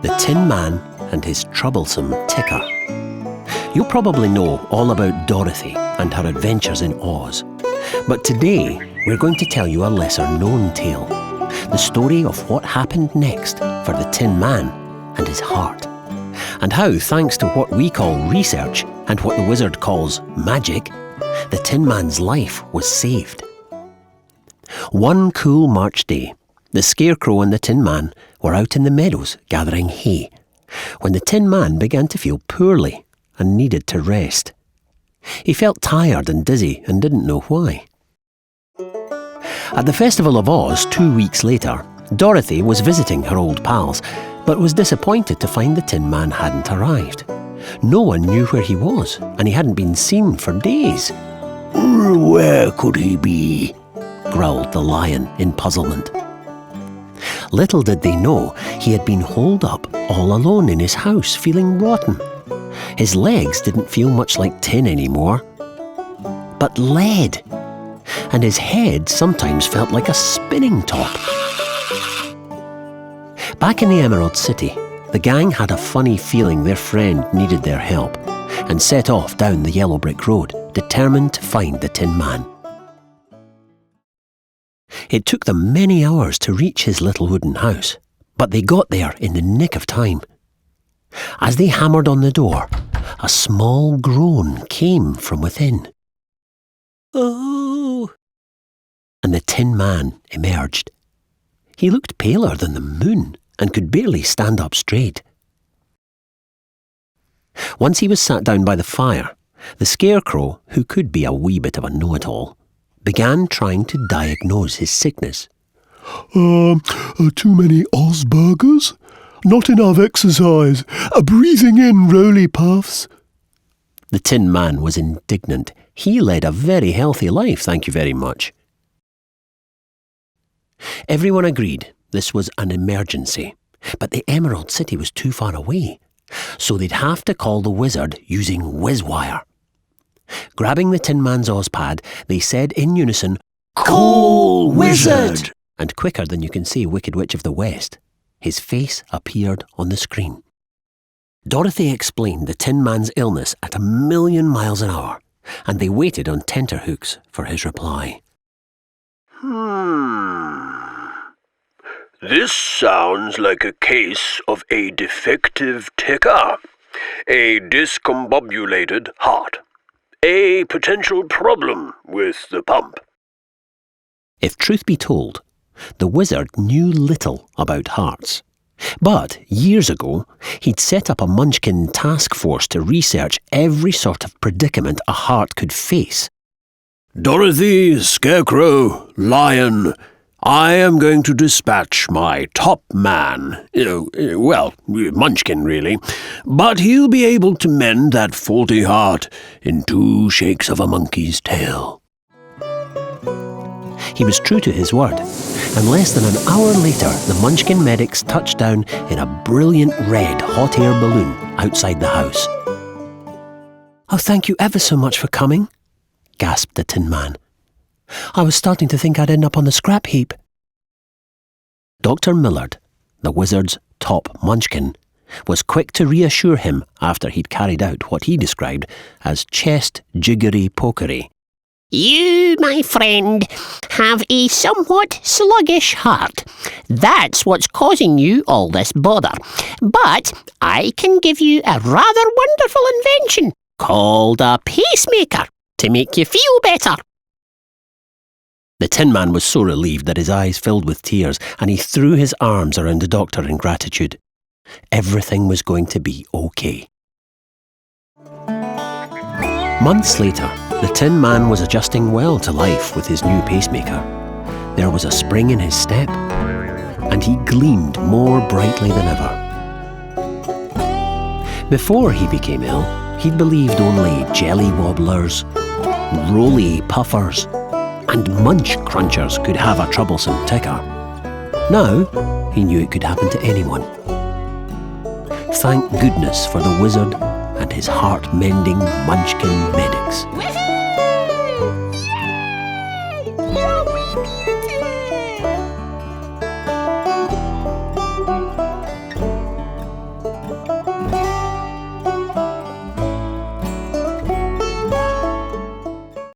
The Tin Man and his Troublesome Ticker. You'll probably know all about Dorothy and her adventures in Oz. But today, we're going to tell you a lesser-known tale. The story of what happened next for the Tin Man and his heart. And how, thanks to what we call research and what the wizard calls magic, the Tin Man's life was saved. One cool March day, the Scarecrow and the Tin Man were out in the meadows gathering hay, when the Tin Man began to feel poorly and needed to rest. He felt tired and dizzy and didn't know why. At the Festival of Oz 2 weeks later, Dorothy was visiting her old pals, but was disappointed to find the Tin Man hadn't arrived. No one knew where he was, and he hadn't been seen for days. "Where could he be?" growled the lion in puzzlement. Little did they know he had been holed up all alone in his house, feeling rotten. His legs didn't feel much like tin anymore, but lead. And his head sometimes felt like a spinning top. Back in the Emerald City, the gang had a funny feeling their friend needed their help and set off down the yellow brick road, determined to find the Tin Man. It took them many hours to reach his little wooden house, but they got there in the nick of time. As they hammered on the door, a small groan came from within. "Oh!" And the Tin Man emerged. He looked paler than the moon and could barely stand up straight. Once he was sat down by the fire, the Scarecrow, who could be a wee bit of a know-it-all, began trying to diagnose his sickness. Too many Oz burgers? Not enough exercise? Breathing in roly puffs?" The Tin Man was indignant. He led a very healthy life, thank you very much. Everyone agreed this was an emergency, but the Emerald City was too far away, so they'd have to call the wizard using WizWire. Grabbing the Tin Man's Ozpad, they said in unison, "Call Wizard!" And quicker than you can say Wicked Witch of the West, his face appeared on the screen. Dorothy explained the Tin Man's illness at 1,000,000 miles an hour, and they waited on tenterhooks for his reply. This sounds like a case of a defective ticker, a discombobulated heart, a potential problem with the pump. If truth be told, the wizard knew little about hearts. But years ago, he'd set up a Munchkin task force to research every sort of predicament a heart could face. Dorothy, Scarecrow, Lion, I am going to dispatch my top man, Munchkin really, but he'll be able to mend that faulty heart in 2 shakes of a monkey's tail. He was true to his word, and less than an hour later, the Munchkin medics touched down in a brilliant red hot air balloon outside the house. "Oh, thank you ever so much for coming," gasped the Tin Man. "I was starting to think I'd end up on the scrap heap." Dr. Millard, the wizard's top Munchkin, was quick to reassure him after he'd carried out what he described as chest jiggery-pokery. "You, my friend, have a somewhat sluggish heart. That's what's causing you all this bother. But I can give you a rather wonderful invention called a pacemaker to make you feel better." The Tin Man was so relieved that his eyes filled with tears, and he threw his arms around the doctor in gratitude. Everything was going to be okay. Months later, the Tin Man was adjusting well to life with his new pacemaker. There was a spring in his step, and he gleamed more brightly than ever. Before he became ill, he'd believed only jelly wobblers, roly puffers, and munch crunchers could have a troublesome ticker. Now, he knew it could happen to anyone. Thank goodness for the wizard and his heart-mending Munchkin medics.